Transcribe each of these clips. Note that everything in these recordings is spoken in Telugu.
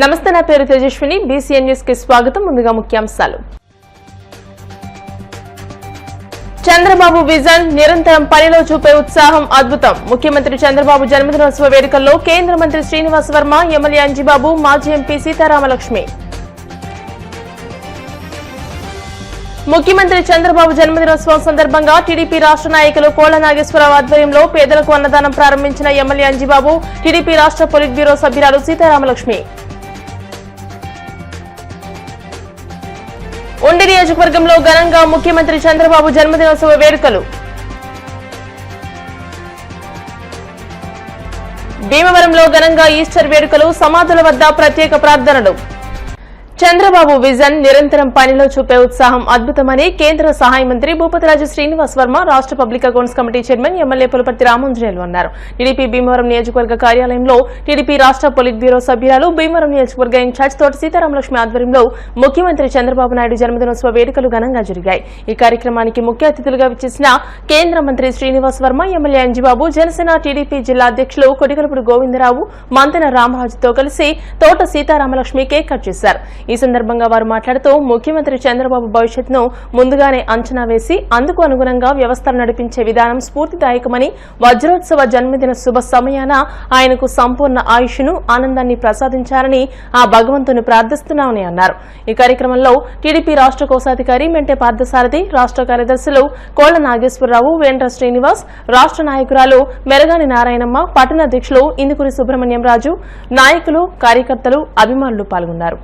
నమస్తే, నా పేరు తేజస్విని. బీసీఎన్ న్యూస్ కి స్వాగతం. ముందుగా ముఖ్యాంశాలు. చంద్రబాబు విజన్ నిరంతరం పనిలో చూపే ఉత్సాహం అద్భుతం. ముఖ్యమంత్రి చంద్రబాబు జన్మదినోత్సవ వేడుకల్లో కేంద్ర మంత్రి శ్రీనివాస్ వర్మ, ఎమ్మెల్యే అంజిబాబు, మాజీ ఎంపీ సీతారామలక్ష్మి. ముఖ్యమంత్రి చంద్రబాబు జన్మదినోత్సవం సందర్భంగా టీడీపీ రాష్ట్ర నాయకులు కోళ్ల నాగేశ్వరరావు ఆధ్వర్యంలో పేదలకు అన్నదానం ప్రారంభించిన ఎమ్మెల్యే అంజిబాబు, టీడీపీ రాష్ట్ర పొలిట్ బ్యూరో సభ్యురాలు సీతారామలక్ష్మి. ఉండి నియోజకవర్గంలో ఘనంగా ముఖ్యమంత్రి చంద్రబాబు జన్మదినోత్సవ వేడుకలు. భీమవరంలో ఘనంగా ఈస్టర్ వేడుకలు, సమాధుల వద్ద ప్రత్యేక ప్రార్థనలు. చంద్రబాబు విజన్ నిరంతరం పనిలో చూపే ఉత్సాహం అద్భుతమని కేంద్ర సహాయ మంత్రి భూపతిరాజు శ్రీనివాస్ వర్మ, రాష్ట్ర public accounts committee chairman MLA Pulaparthi Ramanjaneyulu అన్నారు. టీడీపీ భీమవరం నియోజకవర్గ కార్యాలయంలో టీడీపీ రాష్ట్ర పొలిట్ బ్యూరో సభ్యురాలు, భీమవరం నియోజకవర్గ ఇన్ఛార్జ్ తోట సీతారామలక్ష్మి ఆధ్వర్యంలో ముఖ్యమంత్రి చంద్రబాబు నాయుడు జన్మదినోత్సవ వేడుకలు ఘనంగా జరిగాయి. ఈ కార్యక్రమానికి ముఖ్య అతిథులుగా విచ్చేసిన కేంద్ర మంత్రి శ్రీనివాస్ వర్మ, ఎమ్మెల్యే అంజిబాబు, జనసేన టీడీపీ జిల్లా అధ్యక్షులు కొడిగలపూడి గోవిందరావు, మంతెన రామరాజుతో కలిసి తోట సీతారామలక్ష్మి కేక్ కట్ చేశారు. ఈ సందర్భంగా వారు మాట్లాడుతూ ముఖ్యమంత్రి చంద్రబాబు భవిష్యత్తును ముందుగానే అంచనా వేసి అందుకు అనుగుణంగా వ్యవస్థను నడిపించే విధానం స్ఫూర్తిదాయకమని, వజ్రోత్సవ జన్మదిన శుభ సమయాన ఆయనకు సంపూర్ణ ఆయుష్ను, ఆనందాన్ని ప్రసాదించాలని ఆ భగవంతుని ప్రార్థిస్తున్నామని అన్నారు. ఈ కార్యక్రమంలో టీడీపీ రాష్ట్ర కోశాధికారి మెంటే పార్థసారథి, రాష్ట్ర కార్యదర్శులు కోళ్ల నాగేశ్వరరావు, వేండ్ర శ్రీనివాస్, రాష్ట్ర నాయకురాలు మెరగాని నారాయణమ్మ, పట్టణ అధ్యక్షులు ఇందుకూరి సుబ్రహ్మణ్యం రాజు, నాయకులు, కార్యకర్తలు, అభిమానులు పాల్గొన్నారు.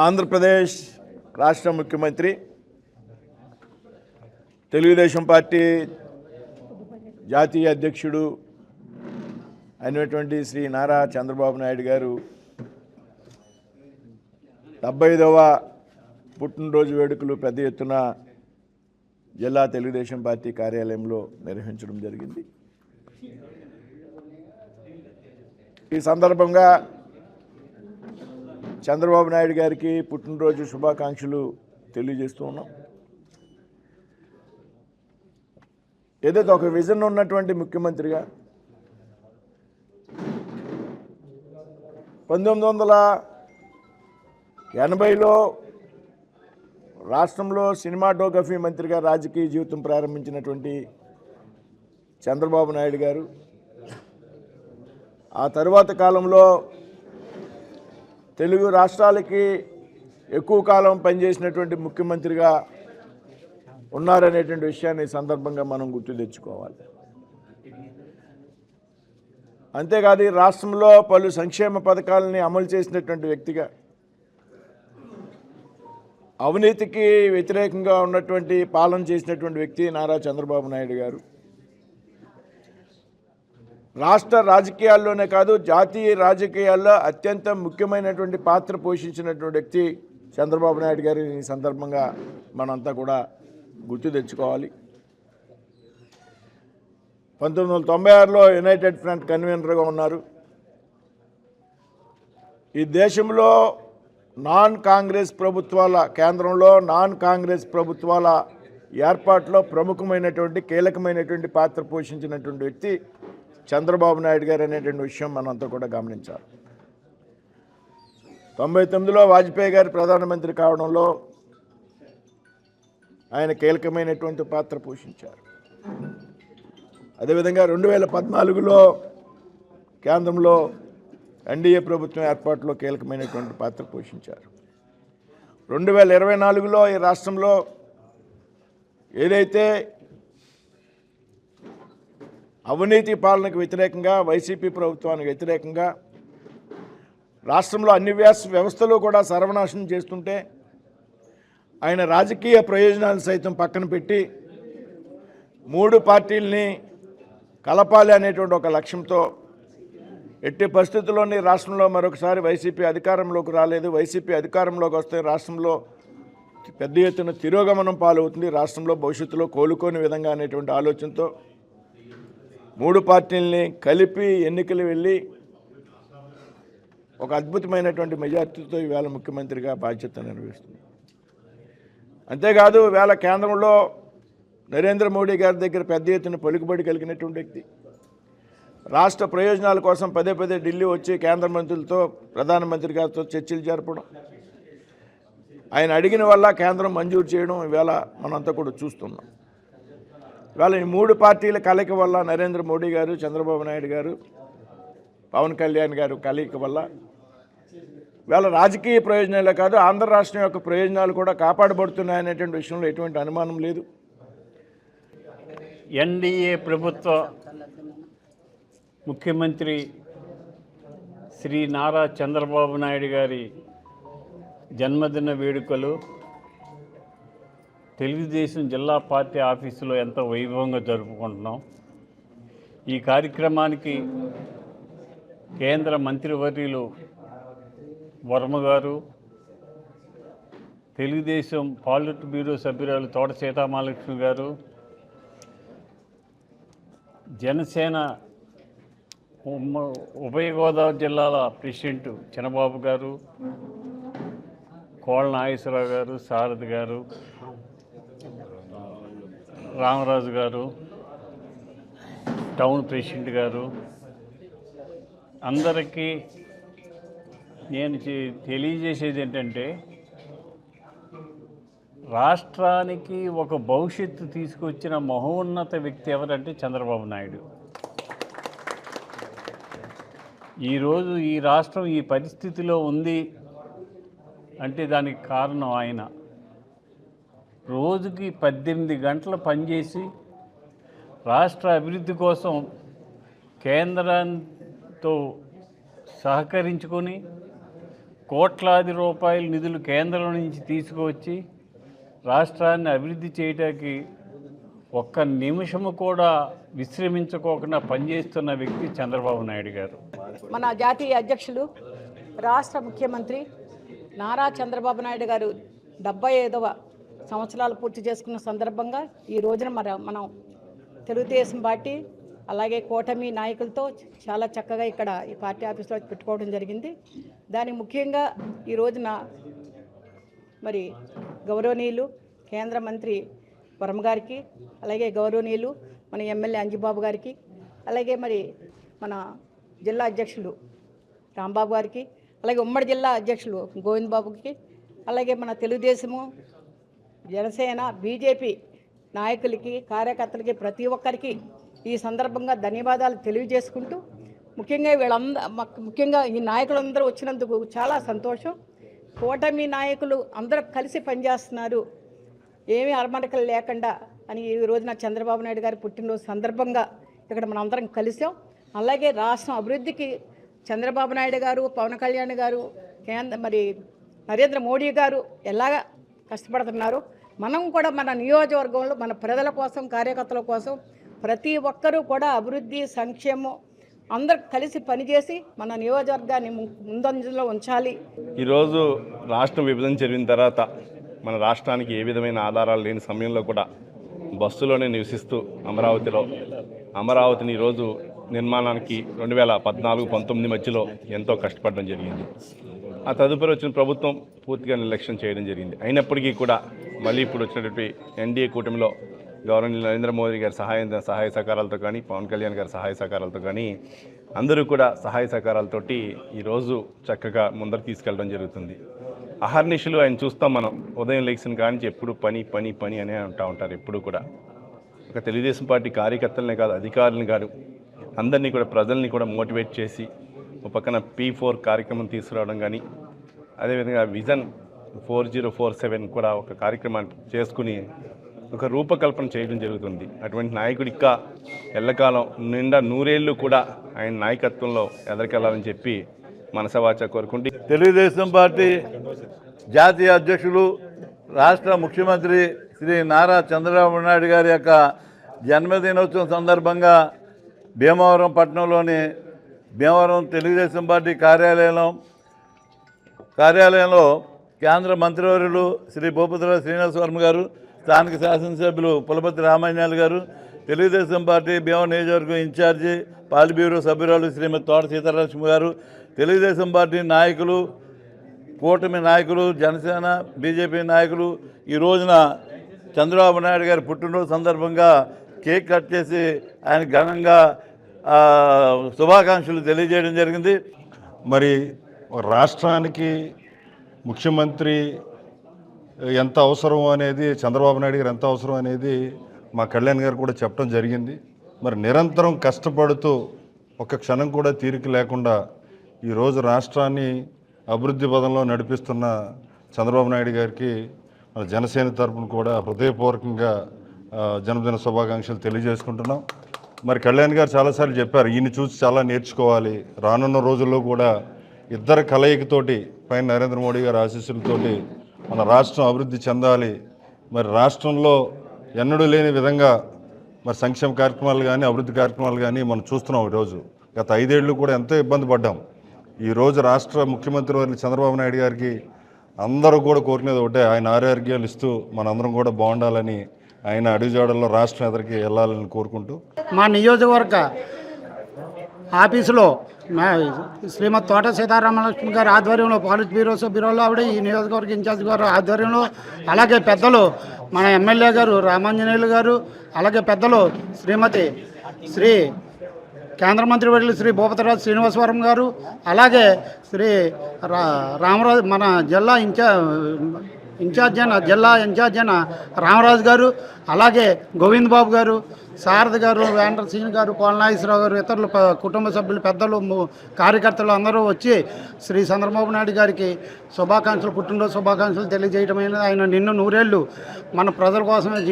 ఆంధ్రప్రదేశ్ రాష్ట్ర ముఖ్యమంత్రి, తెలుగుదేశం పార్టీ జాతీయ అధ్యక్షుడు అయినటువంటి శ్రీ నారా చంద్రబాబు నాయుడు గారు 75వ పుట్టినరోజు వేడుకలు పెద్ద ఎత్తున జిల్లా తెలుగుదేశం పార్టీ కార్యాలయంలో నిర్వహించడం జరిగింది. ఈ సందర్భంగా చంద్రబాబు నాయుడు గారికి పుట్టినరోజు శుభాకాంక్షలు తెలియజేస్తూ ఉన్నాం. ఏదైతే ఒక విజన్ ఉన్నటువంటి ముఖ్యమంత్రిగా 1980లో రాష్ట్రంలో సినిమాటోగ్రఫీ మంత్రిగా రాజకీయ జీవితం ప్రారంభించినటువంటి చంద్రబాబు నాయుడు గారు ఆ తరువాత కాలంలో తెలుగు రాష్ట్రాలకి ఎక్కువ కాలం పనిచేసినటువంటి ముఖ్యమంత్రిగా ఉన్నారనేటువంటి విషయాన్ని ఈ సందర్భంగా మనం గుర్తు తెచ్చుకోవాలి. అంతేకాదు ఈ రాష్ట్రంలో పలు సంక్షేమ పథకాలని అమలు చేసినటువంటి వ్యక్తిగా, అవినీతికి వ్యతిరేకంగా ఉన్నటువంటి పాలన చేసినటువంటి వ్యక్తి నారా చంద్రబాబు నాయుడు గారు. రాష్ట్ర రాజకీయాల్లోనే కాదు, జాతీయ రాజకీయాల్లో అత్యంత ముఖ్యమైనటువంటి పాత్ర పోషించినటువంటి వ్యక్తి చంద్రబాబు నాయుడు గారి ఈ సందర్భంగా మనంతా కూడా గుర్తు తెచ్చుకోవాలి. 1996లో యునైటెడ్ ఫ్రంట్ కన్వీనర్గా ఉన్నారు. ఈ దేశంలో నాన్ కాంగ్రెస్ ప్రభుత్వాల, కేంద్రంలో నాన్ కాంగ్రెస్ ప్రభుత్వాల ఏర్పాటులో ప్రముఖమైనటువంటి కీలకమైనటువంటి పాత్ర పోషించినటువంటి వ్యక్తి చంద్రబాబు నాయుడు గారు అనేటువంటి విషయం మనంతా కూడా గమనించాలి. 99లో వాజ్పేయి గారు ప్రధానమంత్రి కావడంలో ఆయన కీలకమైనటువంటి పాత్ర పోషించారు. అదేవిధంగా 2014లో కేంద్రంలో ఎన్డీఏ ప్రభుత్వం ఏర్పాటులో కీలకమైనటువంటి పాత్ర పోషించారు. 2024లో ఈ రాష్ట్రంలో ఏదైతే అవినీతి పాలనకు వ్యతిరేకంగా, వైసీపీ ప్రభుత్వానికి వ్యతిరేకంగా రాష్ట్రంలో అన్ని వ్యవస్థలు కూడా సర్వనాశనం చేస్తుంటే ఆయన రాజకీయ ప్రయోజనాలు సైతం పక్కన పెట్టి 3 పార్టీల్ని కలపాలి అనేటువంటి ఒక లక్ష్యంతో ఎట్టి పరిస్థితుల్లోని రాష్ట్రంలో మరొకసారి వైసీపీ అధికారంలోకి రాలేదు. వైసీపీ అధికారంలోకి వస్తే రాష్ట్రంలో పెద్ద ఎత్తున తిరోగమనం పాలవుతుంది, రాష్ట్రంలో భవిష్యత్తులో కోలుకోని విధంగా అనేటువంటి ఆలోచనతో 3 పార్టీల్ని కలిపి ఎన్నికలు వెళ్ళి ఒక అద్భుతమైనటువంటి మెజార్టీతో ఈవేళ ముఖ్యమంత్రిగా బాధ్యత నిర్వహిస్తుంది. అంతేకాదు ఈవేళ కేంద్రంలో నరేంద్ర మోడీ గారి దగ్గర పెద్ద ఎత్తున పలుకుబడి కలిగినటువంటి వ్యక్తి. రాష్ట్ర ప్రయోజనాల కోసం పదే పదే ఢిల్లీ వచ్చి కేంద్ర మంత్రులతో, ప్రధానమంత్రి గారితో చర్చలు జరపడం, ఆయన అడిగిన వల్ల కేంద్రం మంజూరు చేయడం ఈవేళ మనంతా కూడా చూస్తున్నాం. ఇవాళ ఈ 3 పార్టీల కలయిక వల్ల నరేంద్ర మోడీ గారు, చంద్రబాబు నాయుడు గారు, పవన్ కళ్యాణ్ గారు కలయిక వల్ల ఇవాళ రాజకీయ ప్రయోజనాలే కాదు, ఆంధ్ర రాష్ట్రం యొక్క ప్రయోజనాలు కూడా కాపాడబడుతున్నాయనేటువంటి విషయంలో ఎటువంటి అనుమానం లేదు. ఎన్డీఏ ప్రభుత్వ ముఖ్యమంత్రి శ్రీ నారా చంద్రబాబు నాయుడు గారి జన్మదిన వేడుకలు తెలుగుదేశం జిల్లా పార్టీ ఆఫీసులో ఎంతో వైభవంగా జరుపుకుంటున్నాం. ఈ కార్యక్రమానికి కేంద్ర మంత్రివర్యులు వర్మ గారు, తెలుగుదేశం పాలిట్ బ్యూరో సభ్యురాలు తోట సీతామహాలక్ష్మి గారు, జనసేన ఉభయ గోదావరి జిల్లాల ప్రెసిడెంట్ చిన్నబాబు గారు, కోళ్ళ నాగేశ్వరరావు గారు, సారథి గారు, రామరాజు గారు, టౌన్ ప్రెసిడెంట్ గారు, అందరికీ నేను తెలియజేసేది ఏంటంటే, రాష్ట్రానికి ఒక భవిష్యత్తు తీసుకొచ్చిన మహోన్నత వ్యక్తి ఎవరంటే చంద్రబాబు నాయుడు. ఈరోజు ఈ రాష్ట్రం ఈ పరిస్థితిలో ఉంది అంటే దానికి కారణం ఆయన. రోజుకి 18 గంటలు పనిచేసి రాష్ట్ర అభివృద్ధి కోసం కేంద్రంతో సహకరించుకొని కోట్లాది రూపాయల నిధులు కేంద్రం నుంచి తీసుకువచ్చి రాష్ట్రాన్ని అభివృద్ధి చేయడానికి ఒక్క నిమిషము కూడా విశ్రమించుకోకుండా పనిచేస్తున్న వ్యక్తి చంద్రబాబు నాయుడు గారు. మన జాతీయ అధ్యక్షులు, రాష్ట్ర ముఖ్యమంత్రి నారా చంద్రబాబు నాయుడు గారు 75వ సంవత్సరాలు పూర్తి చేసుకున్న సందర్భంగా ఈ రోజున మనం తెలుగుదేశం పార్టీ అలాగే కూటమి నాయకులతో చాలా చక్కగా ఇక్కడ ఈ పార్టీ ఆఫీస్లో పెట్టుకోవడం జరిగింది. దానికి ముఖ్యంగా ఈ రోజున మరి గౌరవనీయులు కేంద్ర మంత్రి వర్మ గారికి, అలాగే గౌరవనీయులు మన ఎమ్మెల్యే అంజిబాబు గారికి, అలాగే మరి మన జిల్లా అధ్యక్షులు రాంబాబు గారికి, అలాగే ఉమ్మడి జిల్లా అధ్యక్షులు గోవింద్ బాబుకి, అలాగే మన తెలుగుదేశము, జనసేన, బీజేపీ నాయకులకి, కార్యకర్తలకి, ప్రతి ఒక్కరికి ఈ సందర్భంగా ధన్యవాదాలు తెలియజేసుకుంటూ, ముఖ్యంగా ఈ నాయకులందరూ వచ్చినందుకు చాలా సంతోషం. కూటమి నాయకులు అందరూ కలిసి పనిచేస్తున్నారు, ఏమీ అరమరికలు లేకుండా అని ఈ రోజున చంద్రబాబు నాయుడు గారి పుట్టినరోజు సందర్భంగా ఇక్కడ మనం అందరం కలిసాం. అలాగే రాష్ట్రం అభివృద్ధికి చంద్రబాబు నాయుడు గారు, పవన్ కళ్యాణ్ గారు, మరి నరేంద్ర మోడీ గారు ఎలాగ కష్టపడుతున్నారు, మనం కూడా మన నియోజకవర్గంలో మన ప్రజల కోసం, కార్యకర్తల కోసం ప్రతి ఒక్కరూ కూడా అభివృద్ధి, సంక్షేమం అందరూ కలిసి పనిచేసి మన నియోజకవర్గాన్ని ముందంజలో ఉంచాలి. ఈరోజు రాష్ట్రం విభజన జరిగిన తర్వాత మన రాష్ట్రానికి ఏ విధమైన ఆధారాలు లేని సమయంలో కూడా బస్సులోనే నివసిస్తూ అమరావతిని ఈరోజు నిర్మాణానికి 2014-19 మధ్యలో ఎంతో కష్టపడడం జరిగింది. ఆ తదుపరి వచ్చిన ప్రభుత్వం పూర్తిగా నిర్లక్ష్యం చేయడం జరిగింది. అయినప్పటికీ కూడా మళ్ళీ ఇప్పుడు వచ్చినటువంటి ఎన్డీఏ కూటమిలో గవర్నర్ నరేంద్ర మోదీ గారి సహాయ సహకారాలతో కానీ, పవన్ కళ్యాణ్ గారి సహాయ సహకారాలతో కానీ అందరూ కూడా సహాయ సహకారాలతోటి ఈరోజు చక్కగా ముందరు తీసుకెళ్ళడం జరుగుతుంది. అహర్నిశలు ఆయన చూస్తాం మనం, ఉదయం లేచిన కానీ ఎప్పుడు పని పని పని అనే అంటూ ఉంటారు. ఎప్పుడు కూడా ఒక తెలుగుదేశం పార్టీ కార్యకర్తలనే కాదు, అధికారులను కాదు, అందరినీ కూడా, ప్రజల్ని కూడా మోటివేట్ చేసి ఒక పక్కన P4 కార్యక్రమం తీసుకురావడం కానీ, అదేవిధంగా విజన్ 4047 కూడా ఒక కార్యక్రమాన్ని చేసుకుని ఒక రూపకల్పన చేయడం జరుగుతుంది. అటువంటి నాయకుడు ఇంకా ఎల్లకాలం నిండా నూరేళ్లు కూడా ఆయన నాయకత్వంలో ఎదరికెళ్లాలని చెప్పి మనసవాచ కోరుకుంటూ తెలుగుదేశం పార్టీ జాతీయ అధ్యక్షులు రాష్ట్ర ముఖ్యమంత్రి శ్రీ నారా చంద్రబాబు నాయుడు గారి యొక్క జన్మదినోత్సవం సందర్భంగా భీమవరం పట్టణంలోని భీమవరం తెలుగుదేశం పార్టీ కార్యాలయంలో కేంద్ర మంత్రివర్యులు శ్రీ భూపతిరాజు శ్రీనివాస వర్మ గారు, స్థానిక శాసనసభ్యులు పులపతి రామాంజనేయులు గారు, తెలుగుదేశం పార్టీ భీమవరం నియోజకవర్గం ఇన్ఛార్జి పాలి బ్యూరో సభ్యురాలు శ్రీమతి తోట సీతాలక్ష్మి గారు, తెలుగుదేశం పార్టీ నాయకులు, కూటమి నాయకులు, జనసేన బీజేపీ నాయకులు ఈ రోజున చంద్రబాబు నాయుడు గారి పుట్టినరోజు సందర్భంగా కేక్ కట్ చేసి ఆయన ఘనంగా శుభాకాంక్షలు తెలియజేయడం జరిగింది. మరి రాష్ట్రానికి ముఖ్యమంత్రి ఎంత అవసరం అనేది, చంద్రబాబు నాయుడు గారు ఎంత అవసరం అనేది మా కళ్యాణ్ గారు కూడా చెప్పడం జరిగింది. మరి నిరంతరం కష్టపడుతూ ఒక క్షణం కూడా తీరిక లేకుండా ఈరోజు రాష్ట్రాన్ని అభివృద్ధి పదంలో నడిపిస్తున్న చంద్రబాబు నాయుడు గారికి మన జనసేన తరపున కూడా హృదయపూర్వకంగా జన్మదిన శుభాకాంక్షలు తెలియజేసుకుంటున్నాం. మరి కళ్యాణ్ గారు చాలాసార్లు చెప్పారు, ఈయన చూసి చాలా నేర్చుకోవాలి. రానున్న రోజుల్లో కూడా ఇద్దరు కలయికతోటి పైన నరేంద్ర మోడీ గారి ఆశీస్సులతోటి మన రాష్ట్రం అభివృద్ధి చెందాలి. మరి రాష్ట్రంలో ఎన్నడూ లేని విధంగా మరి సంక్షేమ కార్యక్రమాలు కానీ అభివృద్ధి కార్యక్రమాలు కానీ మనం చూస్తున్నాం. ఈరోజు గత 5 ఏళ్ళు కూడా ఎంతో ఇబ్బంది పడ్డాం. ఈరోజు రాష్ట్ర ముఖ్యమంత్రి వారి చంద్రబాబు నాయుడు గారికి అందరూ కూడా కోరినది ఒకటే, ఆయన ఆరోగ్యాలు ఇస్తూ మనందరం కూడా బాగుండాలని, ఆయన అడుగుజాడల్లో రాష్ట్రం ఎదురికి వెళ్ళాలని కోరుకుంటూ మా నియోజకవర్గ ఆఫీసులో శ్రీమతి తోట సీతారామలక్ష్మి గారి ఆధ్వర్యంలో పాలిట్ బ్యూరో సభ్యురాలు ఆవిడ, ఈ నియోజకవర్గ ఇన్ఛార్జ్ గారు ఆధ్వర్యంలో, అలాగే పెద్దలు మన ఎమ్మెల్యే గారు రామాంజనేయులు గారు, అలాగే పెద్దలు శ్రీమతి శ్రీ కేంద్ర మంత్రి వర్యులు శ్రీ భూపతిరాజు శ్రీనివాస వర్మ గారు, అలాగే శ్రీ రామరాజు మన జిల్లా జిల్లా ఇన్ఛార్జ్ అయిన రామరాజు గారు, అలాగే గోవింద్ బాబు గారు, శారద గారు, వేండ్ర సింగ్ గారు, కోలనాగేశ్వరరావు గారు, ఇతరులు కుటుంబ సభ్యులు, పెద్దలు, కార్యకర్తలు అందరూ వచ్చి శ్రీ చంద్రబాబు నాయుడు గారికి శుభాకాంక్షలు, పుట్టినరోజు శుభాకాంక్షలు తెలియజేయడమైనది. ఆయన నిన్ను నూరేళ్ళు మన ప్రజల కోసమే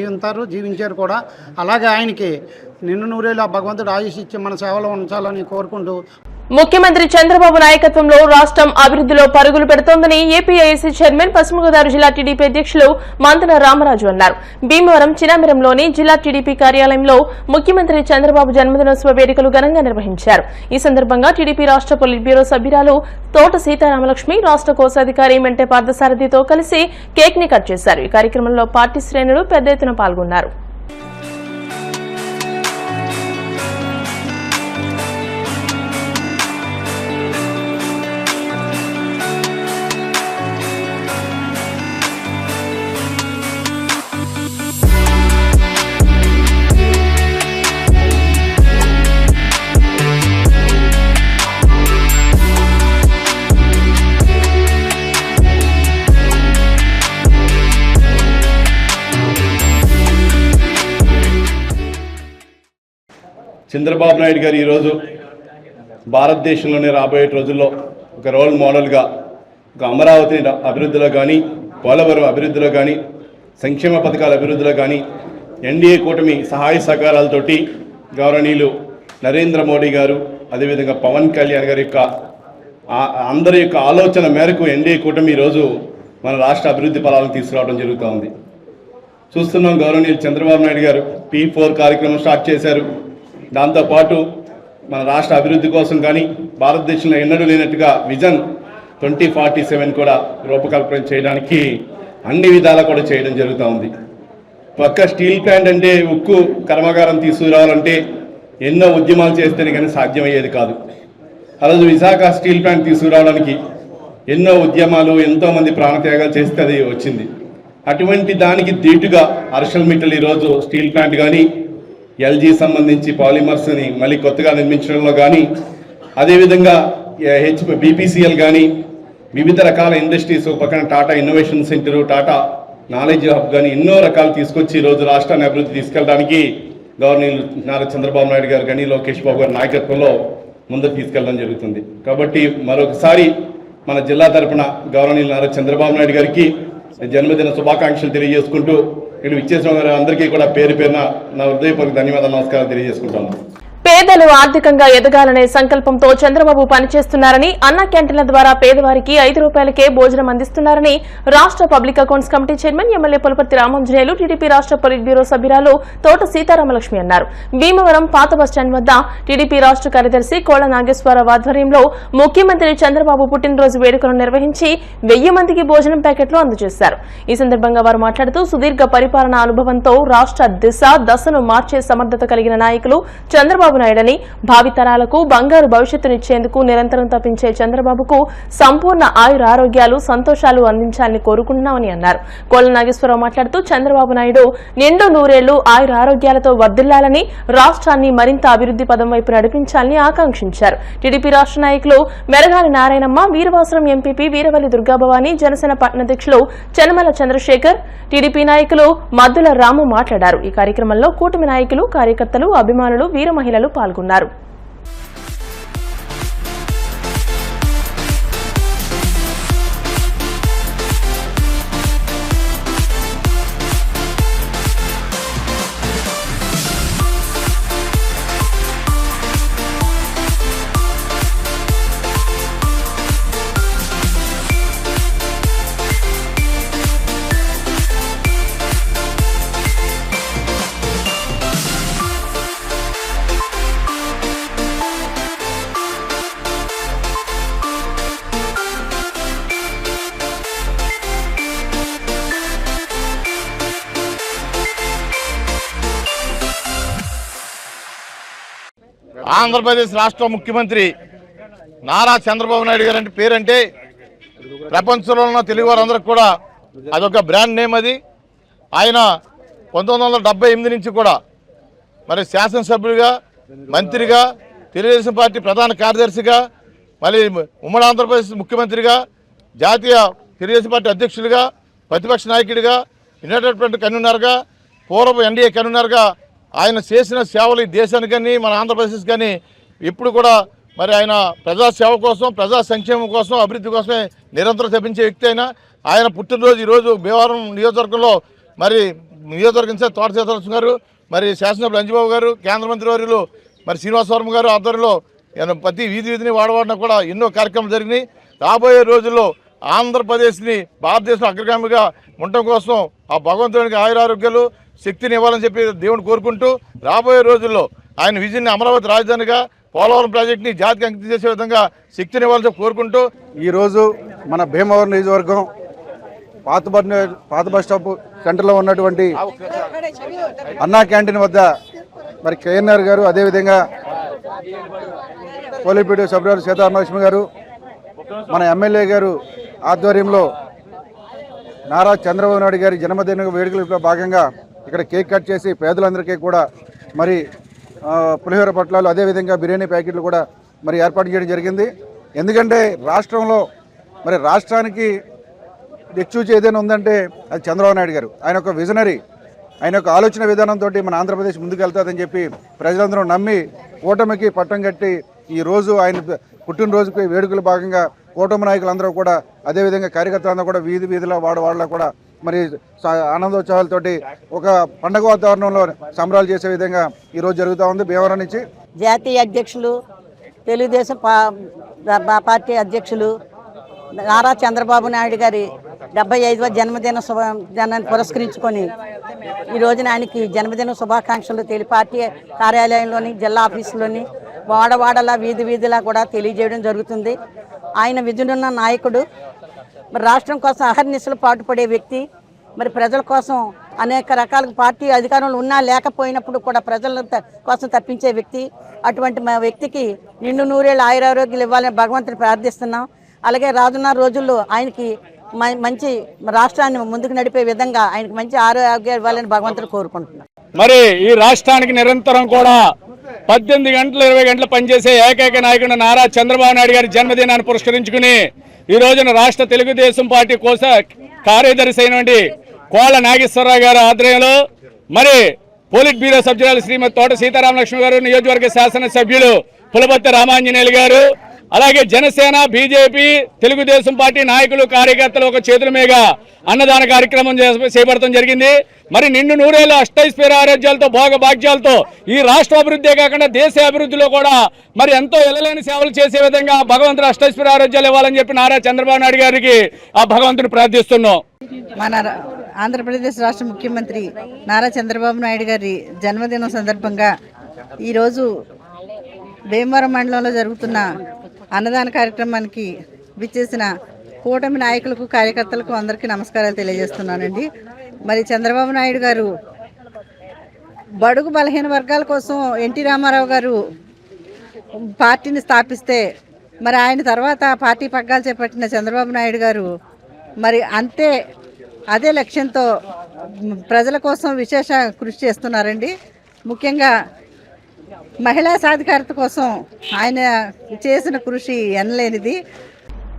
జీవించారు కూడా. అలాగే ఆయనకి నిన్ను నూరేళ్ళు ఆ భగవంతుడు ఆయుష్ ఇచ్చి మన సేవలో ఉంచాలని కోరుకుంటూ ముఖ్యమంత్రి చంద్రబాబు నాయకత్వంలో రాష్ట్రం అభివృద్ధిలో పరుగులు పెడుతోందని ఏపీఐసీ చైర్మన్ పశ్చిమ గోదావరి జిల్లా టీడీపీ అధ్యక్షులు మంతన రామరాజు అన్నారు. భీమవరం చినామిరంలోని జిల్లా టీడీపీ కార్యాలయంలో ముఖ్యమంత్రి చంద్రబాబు జన్మదినోత్సవ వేడుకలు ఘనంగా నిర్వహించారు. ఈ సందర్భంగా టీడీపీ రాష్ట్ర పొలిట్ బ్యూరో సభ్యురాలు తోట సీతారామలక్ష్మి, రాష్ట్ర కోశాధికారి మెంటే పార్థసారథితో కలిసి కేక్ ని కట్ చేశారు. ఈ కార్యక్రమంలో పార్టీ శ్రేణులు పెద్ద ఎత్తున పాల్గొన్నారు. చంద్రబాబు నాయుడు గారు ఈరోజు భారతదేశంలోనే రాబోయే రోజుల్లో ఒక రోల్ మోడల్గా, ఒక అమరావతి అభివృద్ధిలో కానీ, పోలవరం అభివృద్ధిలో కానీ, సంక్షేమ పథకాల అభివృద్ధిలో కానీ ఎన్డీఏ కూటమి సహాయ సహకారాలతోటి గౌరవనీయులు నరేంద్ర మోడీ గారు, అదేవిధంగా పవన్ కళ్యాణ్ గారి యొక్క అందరి యొక్క ఆలోచన మేరకు ఎన్డీఏ కూటమి ఈరోజు మన రాష్ట్ర అభివృద్ధి ఫలాలను తీసుకురావడం జరుగుతూ ఉంది. చూస్తున్నాం, గౌరవనీయులు చంద్రబాబు నాయుడు గారు P4 కార్యక్రమం స్టార్ట్ చేశారు. దాంతోపాటు మన రాష్ట్ర అభివృద్ధి కోసం కానీ భారతదేశంలో ఎన్నడూ లేనట్టుగా విజన్ 2047 కూడా రూపకల్పన చేయడానికి అన్ని విధాలా కూడా చేయడం జరుగుతూ ఉంది. పక్క స్టీల్ ప్లాంట్ అంటే, ఉక్కు కర్మాగారం తీసుకురావాలంటే ఎన్నో ఉద్యమాలు చేస్తేనే కానీ సాధ్యమయ్యేది కాదు. ఆ రోజు విశాఖ స్టీల్ ప్లాంట్ తీసుకురావడానికి ఎన్నో ఉద్యమాలు, ఎంతోమంది ప్రాణత్యాగాలు చేస్తే అది వచ్చింది. అటువంటి దానికి ధీటుగా హర్షల్ మిట్టల్ ఈరోజు స్టీల్ ప్లాంట్ కానీ, ఎల్జీ సంబంధించి పాలిమర్స్ని మళ్ళీ కొత్తగా నిర్మించడంలో కానీ, అదేవిధంగా BPCL కానీ, వివిధ రకాల ఇండస్ట్రీస్, పక్కన Tata innovation centre, Tata knowledge hub కానీ ఎన్నో రకాలు తీసుకొచ్చి ఈరోజు రాష్ట్రాన్ని అభివృద్ధి తీసుకెళ్ళడానికి గవర్నర్ నారా చంద్రబాబు నాయుడు గారు కానీ, లోకేష్ బాబు గారి నాయకత్వంలో ముందుకు తీసుకెళ్ళడం జరుగుతుంది. కాబట్టి మరొకసారి మన జిల్లా తరపున గవర్నర్ నారా చంద్రబాబు నాయుడు గారికి జన్మదిన శుభాకాంక్షలు తెలియజేసుకుంటూ ఇక్కడ విచ్చేసిన వారు అందరికీ కూడా పేరు పేరున నా హృదయపూర్వక ధన్యవాదాలు, నమస్కారం తెలియజేసుకుంటాను. పేదలు ఆర్థికంగా ఎదగాలనే సంకల్పంతో చంద్రబాబు పనిచేస్తున్నారని, అన్న క్యాంటీన్ల ద్వారా పేదవారికి 5 రూపాయలకే భోజనం అందిస్తున్నారని రాష్ట్ర public accounts committee chairman MLA Pulaparthi Ramanjaneyulu, TDP రాష్ట్ర పొలిట్ బ్యూరో సభ్యురాలు తోట సీతారామలక్ష్మి అన్నారు. భీమవరం పాత బస్టాండ్ వద్ద టీడీపీ రాష్ట్ర కార్యదర్శి కోళ్ల నాగేశ్వరరావు ఆధ్వర్యంలో ముఖ్యమంత్రి చంద్రబాబు పుట్టినరోజు వేడుకలను నిర్వహించి 1000 మందికి భోజనం ప్యాకెట్లు అందజేశారు. ఈ సందర్భంగా వారు మాట్లాడుతూ సుదీర్ఘ పరిపాలనా అనుభవంతో రాష్ట్ర దిశ దశను మార్చే సమర్థత కలిగిన నాయకులు చంద్రబాబు నాయుడని, భావితరాలకు బంగారు భవిష్యత్తునిచ్చేందుకు నిరంతరం తప్పించే చంద్రబాబుకు సంపూర్ణ ఆయుర ఆరోగ్యాలు, సంతోషాలు అందించాలని కోరుకుంటున్నామని అన్నారు. కోళ్ల నాగేశ్వరరావు మాట్లాడుతూ చంద్రబాబు నాయుడు నిండు నూరేళ్లు ఆయుర ఆరోగ్యాలతో వర్ధిల్లాలని, రాష్ట్రాన్ని మరింత అభివృద్ధి పదం వైపు నడిపించాలని ఆకాంక్షించారు. టీడీపీ రాష్ట్ర నాయకులు మెరగాని నారాయణమ్మ, వీరవాసరం ఎంపీపీ వీరవల్లి దుర్గాభవాని, జనసేన పట్టణాధ్యక్షులు చెనమల చంద్రశేఖర్, టీడీపీ నాయకులు మద్దుల రాము మాట్లాడారు. ఈ కార్యక్రమంలో కూటమి నాయకులు, కార్యకర్తలు, అభిమానులు, వీర మహిళలు పాల్గొన్నారు. ఆంధ్రప్రదేశ్ రాష్ట్ర ముఖ్యమంత్రి నారా చంద్రబాబు నాయుడు గారు అంటే పేరంటే ప్రపంచంలో ఉన్న తెలుగు వారందరికీ కూడా అదొక బ్రాండ్ నేమ్. అది ఆయన 1978 నుంచి కూడా మరి శాసనసభ్యుడిగా, మంత్రిగా, తెలుగుదేశం పార్టీ ప్రధాన కార్యదర్శిగా, మళ్ళీ ఉమ్మడి ఆంధ్రప్రదేశ్ ముఖ్యమంత్రిగా, జాతీయ తెలుగుదేశం పార్టీ అధ్యక్షుడిగా, ప్రతిపక్ష నాయకుడిగా, యునైటెడ్ ఫ్రంట్ కన్వీనర్గా, పూర్వ ఎన్డీఏ కన్వీనర్గా ఆయన చేసిన సేవలు ఈ దేశానికి కానీ మన ఆంధ్రప్రదేశ్ కానీ ఎప్పుడు కూడా మరి ఆయన ప్రజాసేవ కోసం, ప్రజా సంక్షేమం కోసం, అభివృద్ధి కోసమే నిరంతరం తప్పించే వ్యక్తి. ఆయన పుట్టినరోజు ఈరోజు భీమవరం నియోజకవర్గంలో మరి నియోజకవర్గం తోట సీతారామలక్ష్మి గారు, మరి శాసనసభ్యులు అంజిబాబు గారు, కేంద్ర మంత్రి వర్యులు మరి శ్రీనివాస వర్మ గారు ఆధ్వర్యంలో ప్రతి వీధిని వాడవాడిన కూడా ఎన్నో కార్యక్రమాలు జరిగినాయి. రాబోయే రోజుల్లో ఆంధ్రప్రదేశ్ని భారతదేశం అగ్రగామిగా ఉండటం కోసం ఆ భగవంతునికి ఆయురారోగ్యాలు, శక్తిని ఇవ్వాలని చెప్పి దేవుని కోరుకుంటూ రాబోయే రోజుల్లో ఆయన విజన్ని అమరావతి రాజధానిగా, పోలవరం ప్రాజెక్టుని జాతికి అంకితం చేసే విధంగా శక్తిని ఇవ్వాలని కోరుకుంటూ ఈరోజు మన భీమవరం నియోజకవర్గం పాత బస్ స్టాప్ సెంటర్లో ఉన్నటువంటి అన్నా క్యాంటీన్ వద్ద మరి కేఎన్ఆర్ గారు, అదేవిధంగా పోలిపీడి సభ్యురాలు సీతారామలక్ష్మి గారు, మన ఎమ్మెల్యే గారు ఆధ్వర్యంలో నారా చంద్రబాబు నాయుడు గారి జన్మదిన వేడుకల భాగంగా ఇక్కడ కేక్ కట్ చేసి పేదలందరికీ కూడా మరి పులిహోర పొట్లాలు, అదేవిధంగా బిర్యానీ ప్యాకెట్లు కూడా మరి ఏర్పాటు చేయడం జరిగింది. ఎందుకంటే రాష్ట్రంలో మరి రాష్ట్రానికి దిక్సూచి ఏదైనా ఉందంటే అది చంద్రబాబు నాయుడు గారు. ఆయన ఒక విజనరీ, ఆయన యొక్క ఆలోచన విధానంతో మన ఆంధ్రప్రదేశ్ ముందుకు వెళ్తుందని చెప్పి ప్రజలందరూ నమ్మి కూటమికి పట్టం కట్టి ఈరోజు ఆయన పుట్టినరోజుకి వేడుకల భాగంగా కూటమి నాయకులందరూ కూడా, అదేవిధంగా కార్యకర్తలందరూ కూడా వీధిలో వాడవాళ్ళ కూడా మరి ఆనందోత్సవాలతోటి ఒక పండగ వాతావరణంలో సంబరాలు చేసే విధంగా ఈరోజు జరుగుతూ ఉంది. భీమవరం నుంచి జాతీయ అధ్యక్షులు, తెలుగుదేశం పార్టీ అధ్యక్షులు నారా చంద్రబాబు నాయుడు గారి 75వ జన్మదినాన్ని పురస్కరించుకొని ఈ రోజున ఆయనకి జన్మదిన శుభాకాంక్షలు పార్టీ కార్యాలయంలోని, జిల్లా ఆఫీసులోని, వాడవాడలా వీధిలా కూడా తెలియజేయడం జరుగుతుంది. ఆయన విజనున్న నాయకుడు, మరి రాష్ట్రం కోసం అహర్నిశలు పాటుపడే వ్యక్తి, మరి ప్రజల కోసం అనేక రకాల పార్టీ అధికారంలో ఉన్నా లేకపోయినప్పుడు కూడా ప్రజల కోసం తప్పించే వ్యక్తి. అటువంటి మా వ్యక్తికి నిండు నూరేళ్ళు ఆయురారోగ్యాలు ఇవ్వాలని భగవంతుని ప్రార్థిస్తున్నాం. అలాగే రానున్న రోజుల్లో ఆయనకి మంచి రాష్ట్రాన్ని ముందుకు నడిపే విధంగా ఆయనకి మంచి ఆరోగ్యాలు ఇవ్వాలని భగవంతుని కోరుకుంటున్నాం. మరి ఈ రాష్ట్రానికి నిరంతరం కూడా 18 గంటలు 20 గంటలు పనిచేసే ఏకైక నాయకుడు నారా చంద్రబాబు నాయుడు గారి జన్మదినాన్ని పురస్కరించుకుని ఈ రోజున రాష్ట్ర తెలుగుదేశం పార్టీ కార్యదర్శి అయినటువంటి కోళ్ల నాగేశ్వరరావు గారి ఆధ్వర్యంలో మరి పోలిట్ బ్యూరో సభ్యురాలు శ్రీమతి తోట సీతారామలక్ష్మి గారు, నియోజకవర్గ శాసనసభ్యులు పులపర్తి రామాంజనేయులు గారు, అలాగే జనసేన, బీజేపీ, తెలుగుదేశం పార్టీ నాయకులు, కార్యకర్తలు ఒక చేతుల మీద అన్నదాన కార్యక్రమం చేపడటం జరిగింది. మరి నిండు నూరేళ్ళు అష్టైశ్వర్య ఆరోగ్యాలతో, భోగ భాగ్యాలతో ఈ రాష్ట్ర అభివృద్ధే కాకుండా దేశ అభివృద్ధిలో కూడా మరి ఎంతో ఎలలేని సేవలు చేసే విధంగా భగవంతుడు అష్టైశ్వర్య ఆరోగ్యాలు ఇవ్వాలని చెప్పి నారా చంద్రబాబు నాయుడు గారికి ఆ భగవంతుని ప్రార్థిస్తున్నాం. మన ఆంధ్రప్రదేశ్ రాష్ట్ర ముఖ్యమంత్రి నారా చంద్రబాబు నాయుడు గారి జన్మదినం సందర్భంగా ఈరోజు భీమవరం మండలంలో జరుగుతున్న అన్నదాన కార్యక్రమానికి విచ్చేసిన కూటమి నాయకులకు, కార్యకర్తలకు అందరికీ నమస్కారాలు తెలియజేస్తున్నానండి. మరి చంద్రబాబు నాయుడు గారు బడుగు బలహీన వర్గాల కోసం ఎన్టీ రామారావు గారు పార్టీని స్థాపిస్తే మరి ఆయన తర్వాత పార్టీ పగ్గాలు చేపట్టిన చంద్రబాబు నాయుడు గారు మరి అదే లక్ష్యంతో ప్రజల కోసం విశేష కృషి చేస్తున్నారండి. ముఖ్యంగా మహిళా సాధికారత కోసం ఆయన చేసిన కృషి ఎనలేనిది.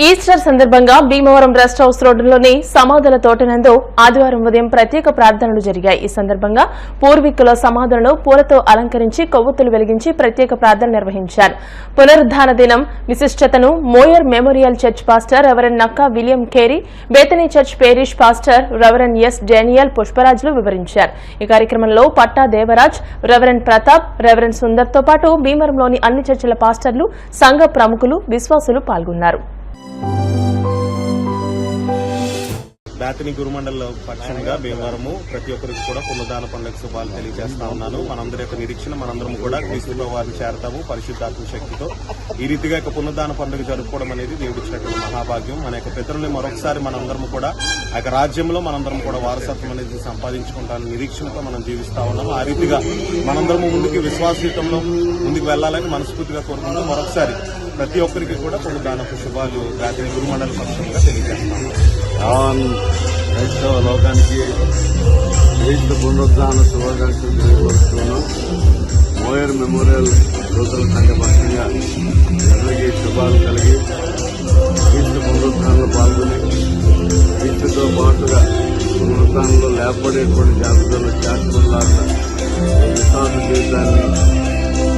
ఈస్టర్ సందర్భంగా భీమవరం రెస్ట్ హౌస్ రోడ్డులోని సమాధుల తోటనందు ఆదివారం ఉదయం ప్రత్యేక ప్రార్థనలు జరిగాయి. ఈ సందర్భంగా పూర్వీకుల సమాధులను పూలతో అలంకరించి కొవ్వొత్తులు వెలిగించి ప్రత్యేక ప్రార్థన నిర్వహించారు. పునరుద్ధాన దినం విశిష్టతను Moyer memorial church pastor reverend Nakka William Carey, Bethany church parish pastor reverend S Daniel పుష్పరాజులు వివరించారు. ఈ కార్యక్రమంలో పట్టా దేవరాజ్, రెవరెండ్ ప్రతాప్, రెవరెండ్ సుందర్తో పాటు భీమవరంలోని అన్ని చర్చిల పాస్టర్లు, సంఘ ప్రముఖులు, విశ్వాసులు పాల్గొన్నారు. బేతనీ గురుమండల పక్షంగా భీమవరము ప్రతి ఒక్కరికి కూడా పునరుద్ధాన పండుగ శుభాలు తెలియజేస్తా ఉన్నాను. మనందరి యొక్క నిరీక్షణ మనందరం కూడా క్రీస్తులో వారిని చేరతాము పరిశుద్ధాత్మ శక్తితో. ఈ రీతిగా యొక్క పునరుద్ధాన పండుగ జరుపుకోవడం అనేది దేవుడు ఇచ్చినటువంటి మహాభాగ్యం. మన యొక్క పితరుల్ని మరొకసారి మనందరం కూడా ఆ యొక్క రాజ్యంలో మనందరం కూడా వారసత్వం అనేది సంపాదించుకుంటాను నిరీక్షణతో మనం జీవిస్తా ఉన్నాము. ఆ రీతిగా మనందరము ముందుకు విశ్వాసయుతంలో ముందుకు వెళ్లాలని మనస్ఫూర్తిగా కోరుకుంటూ మరొకసారి ప్రతి ఒక్కరికి కూడా పునరుద్ధాన శుభాలు బేతనీ గురుమండల పక్షంగా తెలియజేస్తాము. క్రైస్తవ లోకానికి క్రీస్తు పునరుద్ధాన శుభాకాంక్షలు తెలియపరుస్తున్నాం. మోయర్ మెమోరియల్ శ్రోతల సంఘ పక్షంగా అందరికీ శుభాలు కలిగి క్రీస్తు పునరుద్ధానంలో పాల్గొని క్రీస్తుతో పాటుగా పునరుద్ధానంలో లేపబడేటువంటి జాగ్రత్తలు శాస్త్రులాగా విశ్వాస జీవితాన్ని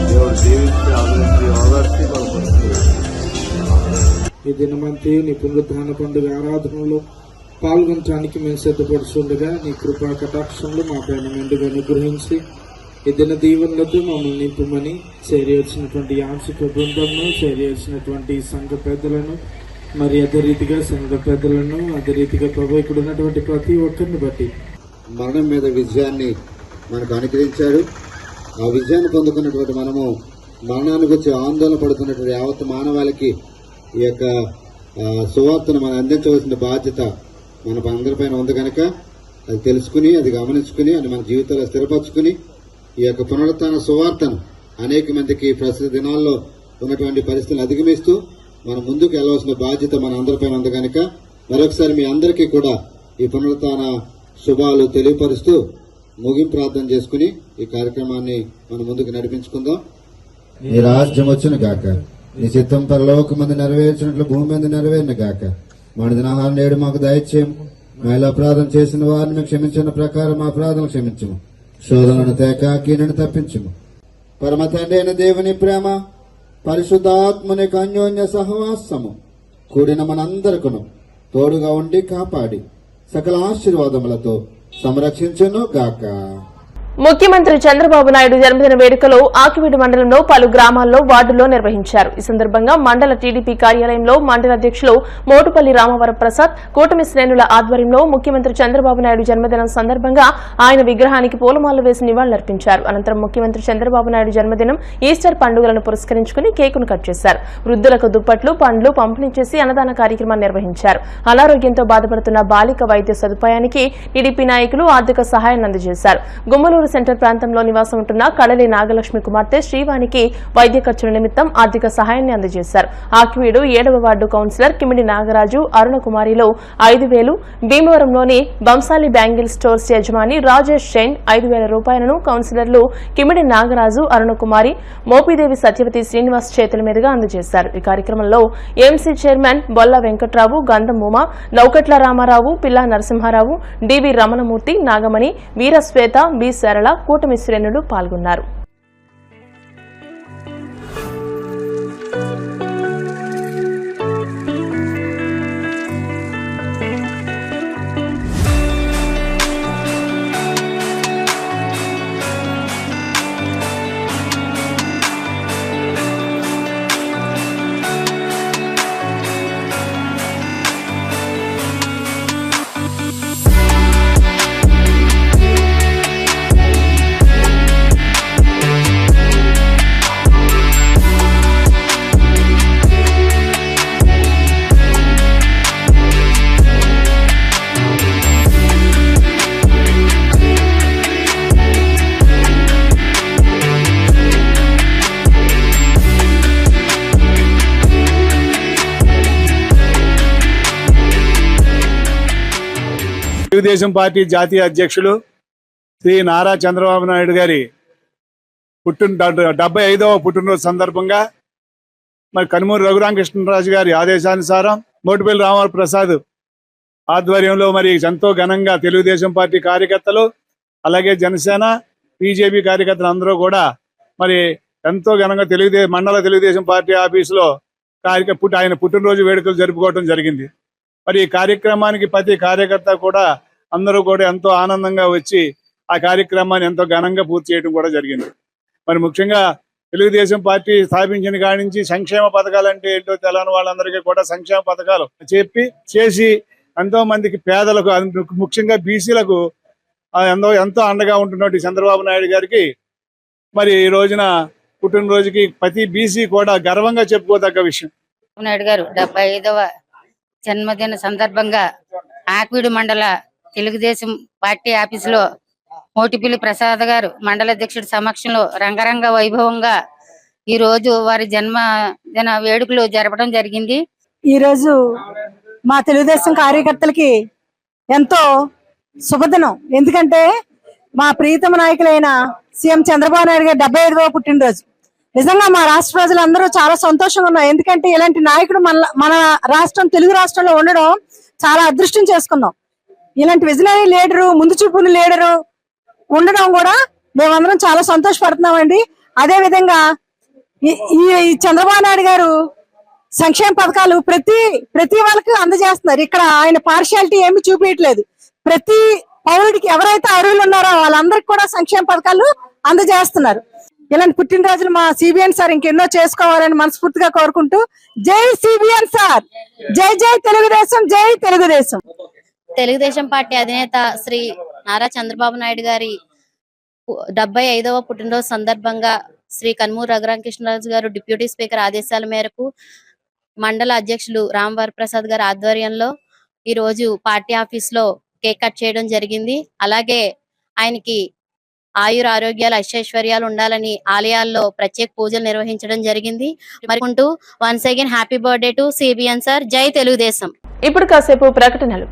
దేవుడు జీవించి ఆదరించి ఓదార్చి బలపరుస్తున్నారు. ఈ దినమంతి నీ పునరుద్ధాన పండుగ ఆరాధనలో పాల్గొనడానికి మేము సిద్ధపడుతుండగా నీ కృపా కటాక్షంలో మా పైన మెండుగా అనుగ్రహించి ఈ దిన దీవెనలతో మమ్మల్ని నింపమని చేరి వచ్చినటువంటి యాన్సిక బృందంను, చేరి వచ్చినటువంటి సంఘ పెద్దలను, మరి అదే రీతిగా సంఘ పెద్దలను, అదే రీతిగా ప్రభు ఇక్కడ ఉన్నటువంటి ప్రతి ఒక్కరిని బట్టి మరణం మీద విజయాన్ని మనకు అనుగ్రహించాడు. ఆ విజయాన్ని పొందుకున్నటువంటి మనము మరణానికి వచ్చి ఆందోళన పడుతున్నటువంటి యావత్ మానవాళికి ఈ యొక్క సువార్తను మనం అందించవలసిన బాధ్యత మన అందరిపైన ఉంది కనుక అది తెలుసుకుని, అది గమనించుకుని, అది మన జీవితంలో స్థిరపరచుకుని ఈ యొక్క పునరుత్థాన సువార్తను అనేక మందికి ప్రస్తుత దినాల్లో ఉన్నటువంటి పరిస్థితులను అధిగమిస్తూ మనం ముందుకు వెళ్లవలసిన బాధ్యత మన అందరిపైన ఉంది కనుక మరొకసారి మీ అందరికీ కూడా ఈ పునరుత్థాన శుభాలు తెలియపరుస్తూ ముగింపు ప్రార్థన చేసుకుని ఈ కార్యక్రమాన్ని మనం ముందుకు నడిపించుకుందాం. నీ రాజ్యం వచ్చును గాక, నీ చిత్తం పరలోకమందు నెరవేర్చినట్లు భూమి మీద నెరవేరును గాక. మన దినాహారం నేడు మాకు దయచేయము. మేలు అపరాధం చేసిన వారిని క్షమించిన ప్రకారం మా అపరాధం క్షమించము. శోధనను తేక కీడును తప్పించము. పరమ తండ్రి అయిన దేవుని ప్రేమ, పరిశుద్ధాత్మని అన్యోన్య సహవాసము కూడిన మనందరికను తోడుగా ఉండి కాపాడి సకల ఆశీర్వాదములతో సంరక్షించును గాక. ముఖ్యమంత్రి చంద్రబాబు నాయుడు జన్మదిన వేడుకలు ఆకివీడు మండలంలో పలు గ్రామాల్లో, వార్డుల్లో నిర్వహించారు. ఈ సందర్భంగా మండల టీడీపీ కార్యాలయంలో మండల అధ్యక్షులు మోటుపల్లి రామవరం ప్రసాద్, కూటమి శ్రేణుల ఆధ్వర్యంలో ముఖ్యమంత్రి చంద్రబాబు నాయుడు జన్మదినం సందర్భంగా ఆయన విగ్రహానికి పూలమాలలు వేసి నివాళులర్పించారు. అనంతరం ముఖ్యమంత్రి చంద్రబాబు నాయుడు జన్మదినం, ఈస్టర్ పండుగలను పురస్కరించుకుని కేకును కట్ చేశారు. వృద్ధులకు దుప్పట్లు, పండ్లు పంపిణీ చేసి అన్నదాన కార్యక్రమాన్ని నిర్వహించారు. అనారోగ్యంతో బాధపడుతున్న బాలిక వైద్య సదుపాయానికి టీడీపీ నాయకులు ఆర్థిక సహాయాన్ని అందజేశారు. గుమ్మలూరు సెంటర్ ప్రాంతంలో నివాసం ఉంటున్న కళలి నాగలక్ష్మి కుమార్తె శ్రీవాణికి వైద్య ఖర్చుల నిమిత్తం ఆర్థిక సహాయాన్ని అందజేశారు. ఆకివీడు 7వ వార్డు కౌన్సిలర్ కిమిడి నాగరాజు అరుణకుమారిలో 5,000, భీమవరంలోని బంసాలి బ్యాంగిల్ స్టోర్స్ యజమాని రాజేష్ జైన్ 5,000 రూపాయలను కౌన్సిలర్లు కిమిడి నాగరాజు, అరుణకుమారి, మోపిదేవి సత్యవతి శ్రీనివాస్ చేతుల మీదుగా అందజేశారు. ఈ కార్యక్రమంలో ఎంసీ చైర్మన్ బొల్ల వెంకట్రావు, గంధం ఉమా, నౌకట్ల రామారావు, పిల్లా నరసింహారావు, డివి రమణమూర్తి, నాగమణి, వీరశ్వేత, బి సరళ, కూటమి శ్రేణులు పాల్గొన్నారు. తెలుగుదేశం పార్టీ జాతీయ అధ్యక్షులు శ్రీ నారా చంద్రబాబు నాయుడు గారి 75వ పుట్టినరోజు సందర్భంగా మరి కనుమూరు రఘురామకృష్ణరాజు గారి ఆదేశానుసారం మోటుపల్లి రామారావు ప్రసాద్ ఆధ్వర్యంలో మరి ఎంతో ఘనంగా తెలుగుదేశం పార్టీ కార్యకర్తలు అలాగే జనసేన బీజేపీ కార్యకర్తలు అందరూ కూడా మరి ఎంతో ఘనంగా మండల తెలుగుదేశం పార్టీ ఆఫీసులో ఆయన పుట్టినరోజు వేడుకలు జరుపుకోవడం జరిగింది. మరి ఈ కార్యక్రమానికి ప్రతి కార్యకర్త కూడా అందరూ కూడా ఎంతో ఆనందంగా వచ్చి ఆ కార్యక్రమాన్ని ఎంతో ఘనంగా పూర్తి చేయడం కూడా జరిగింది. మరి ముఖ్యంగా తెలుగుదేశం పార్టీ స్థాపించిన కాడి నుంచి సంక్షేమ పథకాలు అంటే ఏంటో తెలంగాణ వాళ్ళందరికీ కూడా సంక్షేమ పథకాలు చేసి ఎంతో మందికి పేదలకు ముఖ్యంగా బీసీలకు ఎంతో అండగా ఉంటున్నట్టు చంద్రబాబు నాయుడు గారికి మరి ఈ రోజున పుట్టినరోజుకి ప్రతి బీసీ కూడా గర్వంగా చెప్పుకోదగ్గ విషయం. నాయుడు గారు 75వ జన్మదిన సందర్భంగా ఆక్వీడు మండల తెలుగుదేశం పార్టీ ఆఫీసులో మోటిపల్లి ప్రసాద్ గారు మండల అధ్యక్షుడి సమక్షంలో రంగరంగ వైభవంగా ఈ రోజు వారి జన్మదిన వేడుకలు జరపడం జరిగింది. ఈ రోజు మా తెలుగుదేశం కార్యకర్తలకి ఎంతో శుభదినం. ఎందుకంటే మా ప్రియతమ నాయకులైన సీఎం చంద్రబాబు నాయుడు గారి 75వ పుట్టినరోజు. నిజంగా మా రాష్ట్ర ప్రజలందరూ చాలా సంతోషంగా ఉన్నారు. ఎందుకంటే ఇలాంటి నాయకుడు మన రాష్ట్రం తెలుగు రాష్ట్రంలో ఉండడం చాలా అదృష్టం చేసుకున్నాం. ఇలాంటి విజనరీ లీడరు, ముందు చూపుని లీడరు ఉండడం కూడా మేమందరం చాలా సంతోషపడుతున్నామండి. అదే విధంగా ఈ చంద్రబాబు నాయుడు గారు సంక్షేమ పథకాలు ప్రతి వాళ్ళకి అందజేస్తున్నారు. ఇక్కడ ఆయన పార్షియాలిటీ ఏమి చూపించట్లేదు. ప్రతి పౌరుడికి ఎవరైతే అర్హులు ఉన్నారో వాళ్ళందరికీ కూడా సంక్షేమ పథకాలు అందజేస్తున్నారు. ఇలాంటి పుట్టినరోజులు మా సిబిఎన్ సార్ ఇంకెన్నో చేసుకోవాలని మనస్ఫూర్తిగా కోరుకుంటూ జై సిబిఎన్ సార్, జై జై తెలుగుదేశం, జై తెలుగుదేశం. తెలుగుదేశం పార్టీ అధినేత శ్రీ నారా చంద్రబాబు నాయుడు గారి 75వ పుట్టినరోజు సందర్భంగా శ్రీ కనుమూరు రఘురామకృష్ణరాజు గారు డిప్యూటీ స్పీకర్ ఆదేశాల మేరకు మండల అధ్యక్షులు రామవారి ప్రసాద్ గారి ఆధ్వర్యంలో ఈ రోజు పార్టీ ఆఫీస్ లో కేక్ కట్ చేయడం జరిగింది. అలాగే ఆయనకి ఆయుర ఆరోగ్యాలు ఐశ్వర్యాలు ఉండాలని ఆలయాల్లో ప్రత్యేక పూజలు నిర్వహించడం జరిగింది. మరి once again happy birthday to CBN sir, జై తెలుగుదేశం. ఇప్పుడు కాసేపు ప్రకటనలు.